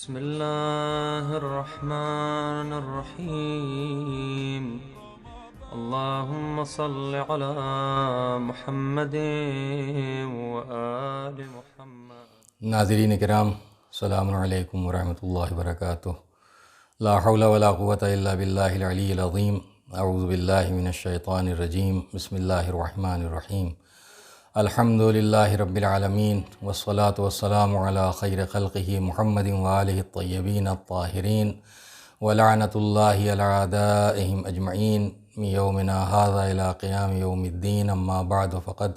بسم الله الرحمن الرحيم. اللهم صل على محمد وآل محمد. ناظرین کرام، السلام علیکم ورحمۃ اللہ وبرکاتہ۔ لا حول ولا قوۃ الا باللہ العلی العظیم۔ اعوذ باللہ من الشیطان الرجیم۔ بسم اللہ الرحمن الرحیم۔ الحمد للہ رب العالمین والصلاة والسلام علی خیر خلقہ محمد وآلہ الطیبین الطاہرین ولعنۃ اللہ علی اعدائہم اجمعین من یومنا ھذا الی قیام یوم الدین، اما بعد فقد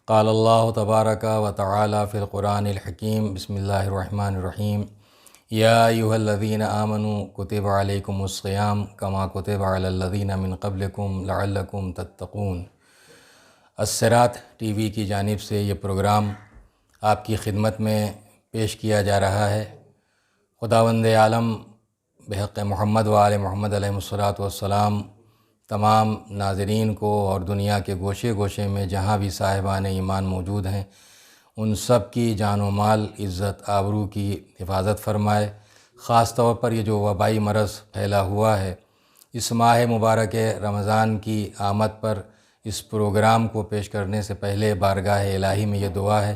قال اللہ تبارک و تعالی فی القرآن الحکیم۔ بسم اللہ الرحمن الرحیم۔ یا ایھا الذین آمنوا کتب علیکم الصیام کما کتب علی الذین من قبلکم لعلکم تتقون۔ الصراط ٹی وی کی جانب سے یہ پروگرام آپ کی خدمت میں پیش کیا جا رہا ہے۔ خداوند عالم بحق محمد و آل محمد علیہ الصلاۃ والسلام تمام ناظرین کو اور دنیا کے گوشے گوشے میں جہاں بھی صاحبان ایمان موجود ہیں ان سب کی جان و مال، عزت آبرو کی حفاظت فرمائے۔ خاص طور پر یہ جو وبائی مرض پھیلا ہوا ہے، اس ماہ مبارک رمضان کی آمد پر اس پروگرام کو پیش کرنے سے پہلے بارگاہ الہی میں یہ دعا ہے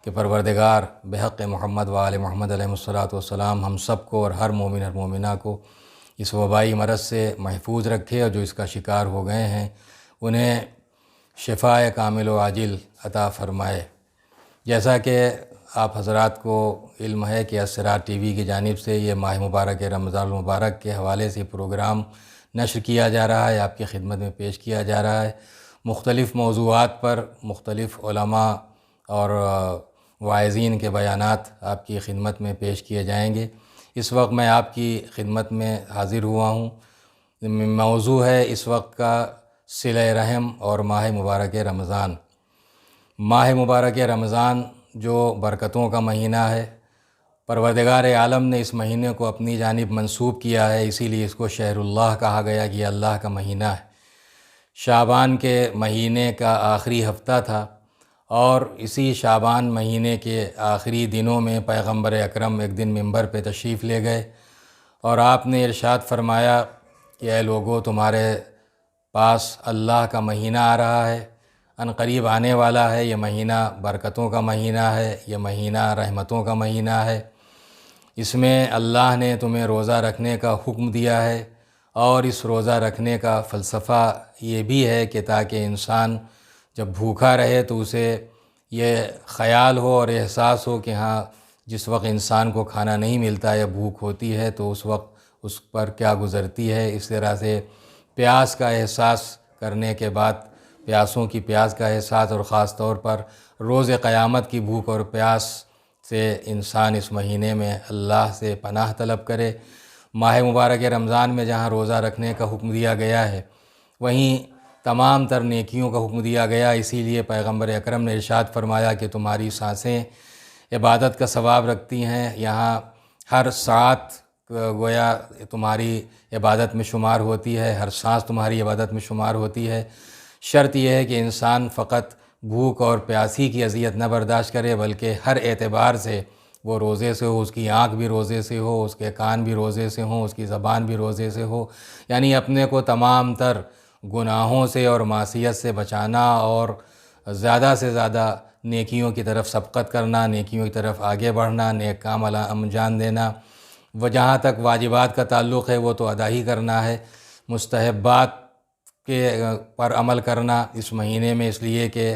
کہ پروردگار بحق محمد و آل محمد علیہ الصلاۃ والسلام ہم سب کو اور ہر مومن اور مومنہ کو اس وبائی مرض سے محفوظ رکھے، اور جو اس کا شکار ہو گئے ہیں انہیں شفاء کامل و عاجل عطا فرمائے۔ جیسا کہ آپ حضرات کو علم ہے کہ الصراط ٹی وی کی جانب سے یہ ماہ مبارک رمضان المبارک کے حوالے سے پروگرام نشر کیا جا رہا ہے، آپ کی خدمت میں پیش کیا جا رہا ہے۔ مختلف موضوعات پر مختلف علماء اور واعظین کے بیانات آپ کی خدمت میں پیش کیے جائیں گے۔ اس وقت میں آپ کی خدمت میں حاضر ہوا ہوں۔ موضوع ہے اس وقت کا صلہ رحم اور ماہ مبارک رمضان۔ ماہ مبارک رمضان جو برکتوں کا مہینہ ہے، پروردگار عالم نے اس مہینے کو اپنی جانب منسوب کیا ہے، اسی لیے اس کو شہر اللہ کہا گیا کہ یہ اللہ کا مہینہ ہے۔ شعبان کے مہینے کا آخری ہفتہ تھا، اور اسی شعبان مہینے کے آخری دنوں میں پیغمبر اکرم ایک دن منبر پہ تشریف لے گئے، اور آپ نے ارشاد فرمایا کہ اے لوگو، تمہارے پاس اللہ کا مہینہ آ رہا ہے، ان قریب آنے والا ہے۔ یہ مہینہ برکتوں کا مہینہ ہے، یہ مہینہ رحمتوں کا مہینہ ہے۔ اس میں اللہ نے تمہیں روزہ رکھنے کا حکم دیا ہے، اور اس روزہ رکھنے کا فلسفہ یہ بھی ہے کہ تاکہ انسان جب بھوکا رہے تو اسے یہ خیال ہو اور احساس ہو کہ ہاں، جس وقت انسان کو کھانا نہیں ملتا یا بھوک ہوتی ہے تو اس وقت اس پر کیا گزرتی ہے۔ اس طرح سے پیاس کا احساس کرنے کے بعد پیاسوں کی پیاس کا احساس، اور خاص طور پر روز قیامت کی بھوک اور پیاس سے انسان اس مہینے میں اللہ سے پناہ طلب کرے۔ ماہ مبارک رمضان میں جہاں روزہ رکھنے کا حکم دیا گیا ہے، وہیں تمام تر نیکیوں کا حکم دیا گیا۔ اسی لیے پیغمبر اکرم نے ارشاد فرمایا کہ تمہاری سانسیں عبادت کا ثواب رکھتی ہیں، یہاں ہر ساعت گویا تمہاری عبادت میں شمار ہوتی ہے، ہر سانس تمہاری عبادت میں شمار ہوتی ہے۔ شرط یہ ہے کہ انسان فقط بھوک اور پیاسی کی اذیت نہ برداشت کرے، بلکہ ہر اعتبار سے وہ روزے سے ہو، اس کی آنکھ بھی روزے سے ہو، اس کے کان بھی روزے سے ہوں، اس کی زبان بھی روزے سے ہو، یعنی اپنے کو تمام تر گناہوں سے اور معصیت سے بچانا، اور زیادہ سے زیادہ نیکیوں کی طرف سبقت کرنا، نیکیوں کی طرف آگے بڑھنا، نیک کام انجام دینا۔ وہ جہاں تک واجبات کا تعلق ہے وہ تو ادا ہی کرنا ہے، مستحبات کے پر عمل کرنا اس مہینے میں، اس لیے کہ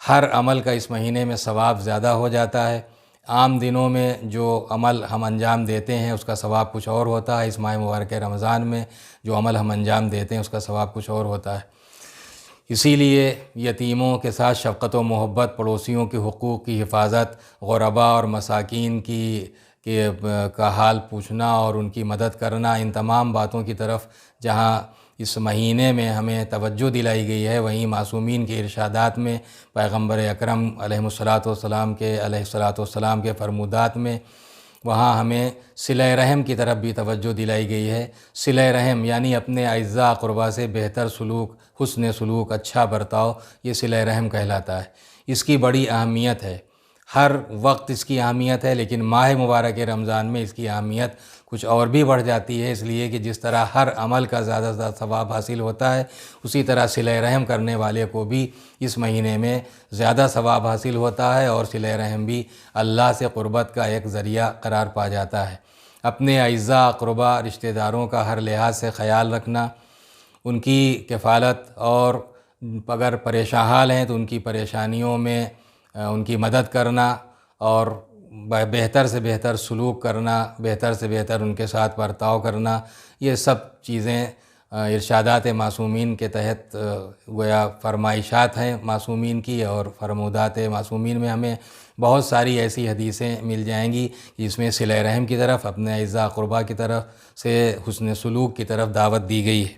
ہر عمل کا اس مہینے میں ثواب زیادہ ہو جاتا ہے۔ عام دنوں میں جو عمل ہم انجام دیتے ہیں اس کا ثواب کچھ اور ہوتا ہے، اس ماہ مبارک رمضان میں جو عمل ہم انجام دیتے ہیں اس کا ثواب کچھ اور ہوتا ہے۔ اسی لیے یتیموں کے ساتھ شفقت و محبت، پڑوسیوں کے حقوق کی حفاظت، غرباء اور مساکین کا حال پوچھنا اور ان کی مدد کرنا، ان تمام باتوں کی طرف جہاں اس مہینے میں ہمیں توجہ دلائی گئی ہے، وہیں معصومین کے ارشادات میں، پیغمبر اکرم علیہ الصلاۃ والسلام کے فرمودات میں، وہاں ہمیں صلہ رحم کی طرف بھی توجہ دلائی گئی ہے۔ صلہ رحم یعنی اپنے اعزاء اقربا سے بہتر سلوک، حسن سلوک، اچھا برتاؤ، یہ صلہ رحم کہلاتا ہے۔ اس کی بڑی اہمیت ہے۔ ہر وقت اس کی اہمیت ہے، لیکن ماہ مبارک رمضان میں اس کی اہمیت کچھ اور بھی بڑھ جاتی ہے، اس لیے کہ جس طرح ہر عمل کا زیادہ سے زیادہ ثواب حاصل ہوتا ہے، اسی طرح صلہ رحم کرنے والے کو بھی اس مہینے میں زیادہ ثواب حاصل ہوتا ہے، اور صلہ رحم بھی اللہ سے قربت کا ایک ذریعہ قرار پا جاتا ہے۔ اپنے اعزاء اقربا رشتہ داروں کا ہر لحاظ سے خیال رکھنا، ان کی کفالت، اور اگر پریشان حال ہیں تو ان کی پریشانیوں میں ان کی مدد کرنا، اور بہتر سے بہتر سلوک کرنا، بہتر سے بہتر ان کے ساتھ برتاؤ کرنا، یہ سب چیزیں ارشادات معصومین کے تحت گویا فرمائشات ہیں معصومین کی، اور فرمودات معصومین میں ہمیں بہت ساری ایسی حدیثیں مل جائیں گی جس میں صلہ رحم کی طرف، اپنے اعزاء اقربا کی طرف سے حسن سلوک کی طرف دعوت دی گئی ہے۔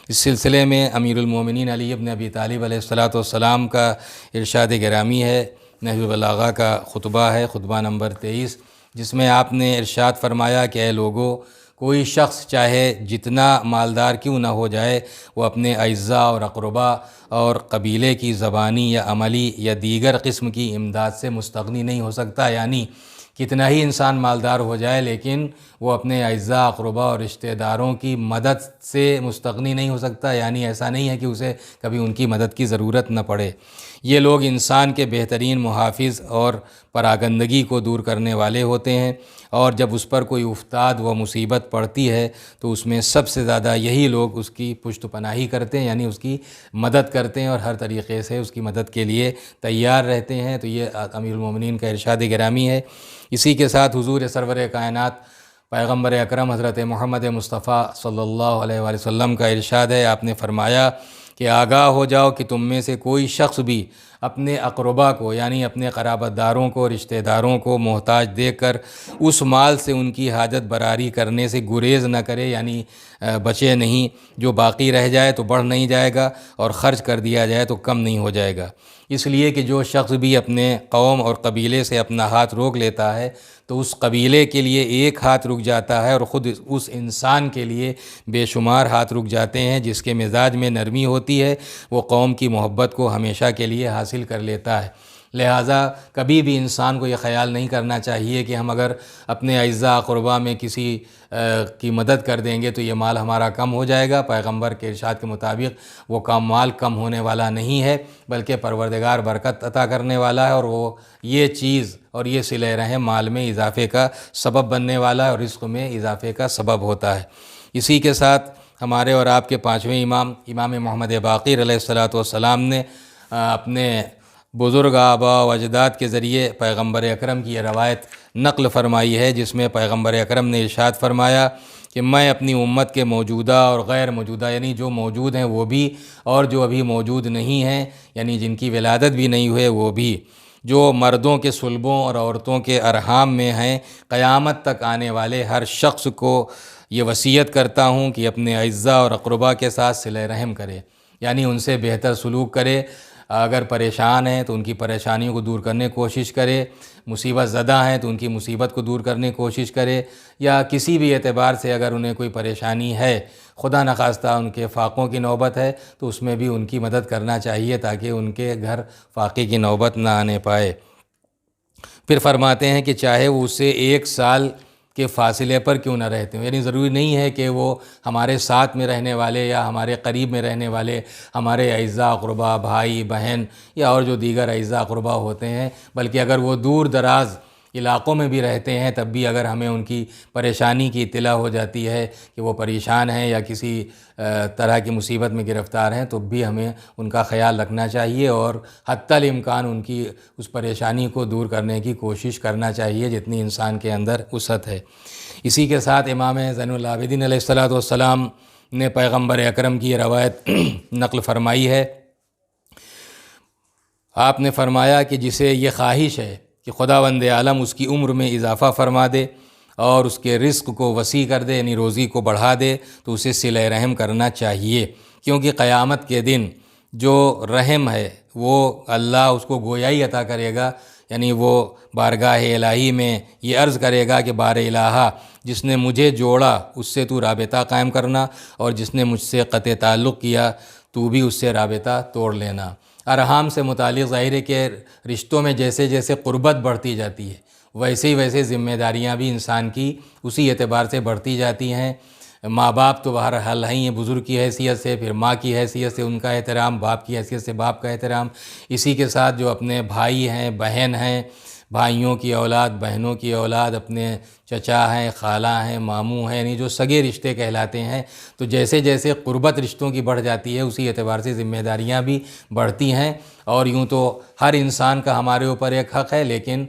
اس سلسلے میں امیر المومنین علی ابن ابی طالب علیہ السلام کا ارشاد گرامی ہے، نہج البلاغہ کا خطبہ ہے، خطبہ نمبر 23، جس میں آپ نے ارشاد فرمایا کہ اے لوگو، کوئی شخص چاہے جتنا مالدار کیوں نہ ہو جائے، وہ اپنے اعزاء اور اقربا اور قبیلے کی زبانی یا عملی یا دیگر قسم کی امداد سے مستغنی نہیں ہو سکتا، یعنی کتنا ہی انسان مالدار ہو جائے لیکن وہ اپنے اعزاء اقربا اور رشتہ داروں کی مدد سے مستغنی نہیں ہو سکتا، یعنی ایسا نہیں ہے کہ اسے کبھی ان کی مدد کی ضرورت نہ پڑے۔ یہ لوگ انسان کے بہترین محافظ اور پراگندگی کو دور کرنے والے ہوتے ہیں، اور جب اس پر کوئی افتاد و مصیبت پڑتی ہے تو اس میں سب سے زیادہ یہی لوگ اس کی پشت پناہی کرتے ہیں، یعنی اس کی مدد کرتے ہیں اور ہر طریقے سے اس کی مدد کے لیے تیار رہتے ہیں۔ تو یہ امیر المومنین کا ارشاد گرامی ہے۔ اسی کے ساتھ حضور سرور کائنات پیغمبر اکرم حضرت محمد مصطفیٰ صلی اللہ علیہ وآلہ وسلم کا ارشاد ہے، آپ نے فرمایا کہ آگاہ ہو جاؤ کہ تم میں سے کوئی شخص بھی اپنے اقربا کو، یعنی اپنے قرابت داروں کو، رشتہ داروں کو محتاج دیکھ کر اس مال سے ان کی حاجت براری کرنے سے گریز نہ کرے، یعنی بچے نہیں، جو باقی رہ جائے تو بڑھ نہیں جائے گا، اور خرچ کر دیا جائے تو کم نہیں ہو جائے گا۔ اس لیے کہ جو شخص بھی اپنے قوم اور قبیلے سے اپنا ہاتھ روک لیتا ہے تو اس قبیلے کے لیے ایک ہاتھ رک جاتا ہے، اور خود اس انسان کے لیے بے شمار ہاتھ رک جاتے ہیں۔ جس کے مزاج میں نرمی ہوتی ہے وہ قوم کی محبت کو ہمیشہ کے لیے حاصل کر لیتا ہے۔ لہٰذا کبھی بھی انسان کو یہ خیال نہیں کرنا چاہیے کہ ہم اگر اپنے اعزاء اقربا میں کسی کی مدد کر دیں گے تو یہ مال ہمارا کم ہو جائے گا۔ پیغمبر کے ارشاد کے مطابق وہ مال کم ہونے والا نہیں ہے، بلکہ پروردگار برکت عطا کرنے والا ہے، اور وہ یہ چیز اور یہ صلہ رحم مال میں اضافے کا سبب بننے والا ہے، اور رزق میں اضافے کا سبب ہوتا ہے۔ اسی کے ساتھ ہمارے اور آپ کے پانچویں امام محمد باقر علیہ السلام نے اپنے بزرگ آبا و اجداد کے ذریعے پیغمبر اکرم کی یہ روایت نقل فرمائی ہے، جس میں پیغمبر اکرم نے ارشاد فرمایا کہ میں اپنی امت کے موجودہ اور غیر موجودہ، یعنی جو موجود ہیں وہ بھی اور جو ابھی موجود نہیں ہیں، یعنی جن کی ولادت بھی نہیں ہوئے وہ بھی، جو مردوں کے صلبوں اور عورتوں کے ارحام میں ہیں، قیامت تک آنے والے ہر شخص کو یہ وصیت کرتا ہوں کہ اپنے اعزاء اور اقربا کے ساتھ صلہ رحم کرے، یعنی ان سے بہتر سلوک کرے، اگر پریشان ہیں تو ان کی پریشانیوں کو دور کرنے کی کوشش کرے، مصیبت زدہ ہیں تو ان کی مصیبت کو دور کرنے کی کوشش کرے، یا کسی بھی اعتبار سے اگر انہیں کوئی پریشانی ہے، خدا نخواستہ ان کے فاقوں کی نوبت ہے تو اس میں بھی ان کی مدد کرنا چاہیے تاکہ ان کے گھر فاقے کی نوبت نہ آنے پائے۔ پھر فرماتے ہیں کہ چاہے وہ اس سے 1 سال کے فاصلے پر کیوں نہ رہتے ہوں، یعنی ضروری نہیں ہے کہ وہ ہمارے ساتھ میں رہنے والے یا ہمارے قریب میں رہنے والے ہمارے اعزاء اقربا، بھائی بہن یا اور جو دیگر اعزاء اقربا ہوتے ہیں، بلکہ اگر وہ دور دراز علاقوں میں بھی رہتے ہیں تب بھی اگر ہمیں ان کی پریشانی کی اطلاع ہو جاتی ہے کہ وہ پریشان ہیں یا کسی طرح کی مصیبت میں گرفتار ہیں تو بھی ہمیں ان کا خیال رکھنا چاہیے، اور حتی الامکان ان کی اس پریشانی کو دور کرنے کی کوشش کرنا چاہیے جتنی انسان کے اندر وسعت ہے۔ اسی کے ساتھ امام زین العابدین علیہ السلام نے پیغمبر اکرم کی یہ روایت نقل فرمائی ہے۔ آپ نے فرمایا کہ جسے یہ خواہش ہے کہ خداوند عالم اس کی عمر میں اضافہ فرما دے اور اس کے رزق کو وسیع کر دے، یعنی روزی کو بڑھا دے، تو اسے صلہ رحم کرنا چاہیے، کیونکہ قیامت کے دن جو رحم ہے وہ اللہ اس کو گویائی عطا کرے گا، یعنی وہ بارگاہ الہی میں یہ عرض کرے گا کہ بار الہا، جس نے مجھے جوڑا اس سے تو رابطہ قائم کرنا، اور جس نے مجھ سے قطع تعلق کیا تو بھی اس سے رابطہ توڑ لینا۔ ارحام سے متعلق ظاہر ہے کہ رشتوں میں جیسے جیسے قربت بڑھتی جاتی ہے ویسے ذمہ داریاں بھی انسان کی اسی اعتبار سے بڑھتی جاتی ہیں۔ ماں باپ تو بہرحال ہیں ہی، بزرگ کی حیثیت سے، پھر ماں کی حیثیت سے ان کا احترام، باپ کی حیثیت سے باپ کا احترام، اسی کے ساتھ جو اپنے بھائی ہیں، بہن ہیں، بھائیوں کی اولاد، بہنوں کی اولاد، اپنے چچا ہیں، خالہ ہیں، ماموں ہیں، یعنی جو سگے رشتے کہلاتے ہیں، تو جیسے جیسے قربت رشتوں کی بڑھ جاتی ہے اسی اعتبار سے ذمہ داریاں بھی بڑھتی ہیں۔ اور یوں تو ہر انسان کا ہمارے اوپر ایک حق ہے، لیکن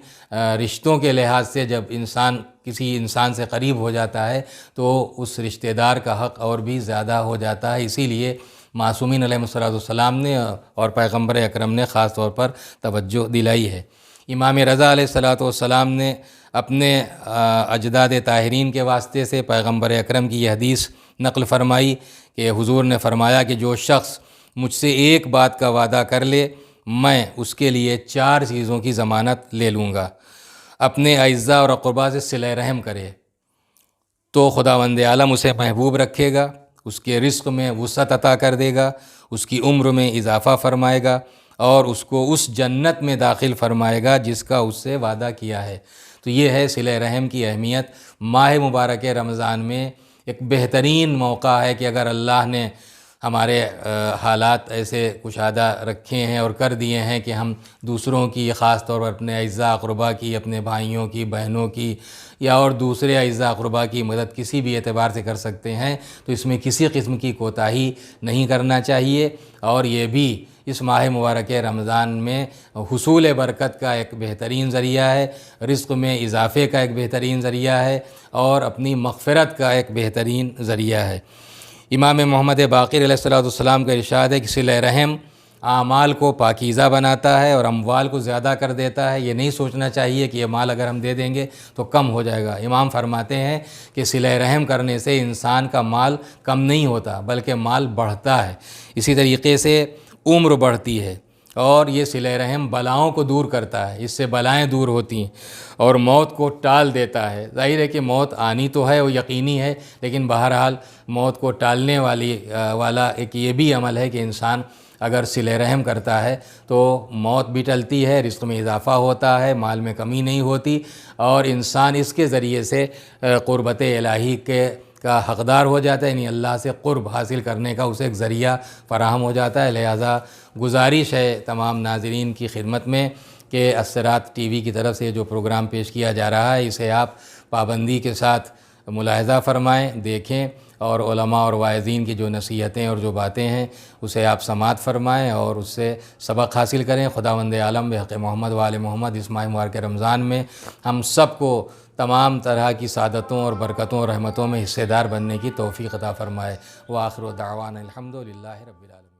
رشتوں کے لحاظ سے جب انسان کسی انسان سے قریب ہو جاتا ہے تو اس رشتہ دار کا حق اور بھی زیادہ ہو جاتا ہے۔ اسی لیے معصومین علیہ السلام نے اور پیغمبر اکرم نے خاص طور پر توجہ دلائی ہے۔ امام رضا علیہ السلام نے اپنے اجداد طاہرین کے واسطے سے پیغمبر اکرم کی یہ حدیث نقل فرمائی کہ حضور نے فرمایا کہ جو شخص مجھ سے ایک بات کا وعدہ کر لے میں اس کے لیے 4 چیزوں کی ضمانت لے لوں گا۔ اپنے اعزاء اور اقرباء سے صلہ رحم کرے تو خداوند عالم اسے محبوب رکھے گا، اس کے رزق میں وسعت عطا کر دے گا، اس کی عمر میں اضافہ فرمائے گا اور اس کو اس جنت میں داخل فرمائے گا جس کا اس سے وعدہ کیا ہے۔ تو یہ ہے صلہ رحم کی اہمیت۔ ماہ مبارک رمضان میں ایک بہترین موقع ہے کہ اگر اللہ نے ہمارے حالات ایسے کشادہ رکھے ہیں اور کر دیے ہیں کہ ہم دوسروں کی، خاص طور پر اپنے اعزاء اقرباء کی، اپنے بھائیوں کی، بہنوں کی یا اور دوسرے اعزاء اقرباء کی مدد کسی بھی اعتبار سے کر سکتے ہیں، تو اس میں کسی قسم کی کوتاہی نہیں کرنا چاہیے۔ اور یہ بھی اس ماہ مبارک رمضان میں حصول برکت کا ایک بہترین ذریعہ ہے، رزق میں اضافے کا ایک بہترین ذریعہ ہے اور اپنی مغفرت کا ایک بہترین ذریعہ ہے۔ امام محمد باقر علیہ السلام کا ارشاد ہے کہ صلہ رحم اعمال کو پاکیزہ بناتا ہے اور اموال کو زیادہ کر دیتا ہے۔ یہ نہیں سوچنا چاہیے کہ یہ مال اگر ہم دے دیں گے تو کم ہو جائے گا۔ امام فرماتے ہیں کہ صلہ رحم کرنے سے انسان کا مال کم نہیں ہوتا بلکہ مال بڑھتا ہے۔ اسی طریقے سے عمر بڑھتی ہے اور یہ صلہ رحم بلاؤں کو دور کرتا ہے، اس سے بلائیں دور ہوتی ہیں اور موت کو ٹال دیتا ہے۔ ظاہر ہے کہ موت آنی تو ہے، وہ یقینی ہے، لیکن بہرحال موت کو ٹالنے والا ایک یہ بھی عمل ہے کہ انسان اگر صلہ رحم کرتا ہے تو موت بھی ٹلتی ہے، رزق میں اضافہ ہوتا ہے، مال میں کمی نہیں ہوتی اور انسان اس کے ذریعے سے قربت الہی کا حقدار ہو جاتا ہے، یعنی اللہ سے قرب حاصل کرنے کا اسے ایک ذریعہ فراہم ہو جاتا ہے۔ لہٰذا گزارش ہے تمام ناظرین کی خدمت میں کہ الصراط ٹی وی کی طرف سے جو پروگرام پیش کیا جا رہا ہے اسے آپ پابندی کے ساتھ ملاحظہ فرمائیں، دیکھیں اور علماء اور واعظین کی جو نصیحتیں اور جو باتیں ہیں اسے آپ سماعت فرمائیں اور اس سے سبق حاصل کریں۔ خداوند عالم بحق محمد و آل محمد اس ماہ مبارک رمضان میں ہم سب کو تمام طرح کی سعادتوں اور برکتوں اور رحمتوں میں حصے دار بننے کی توفیق عطا فرمائے۔ وآخر دعوانا الحمد للہ رب العالمین۔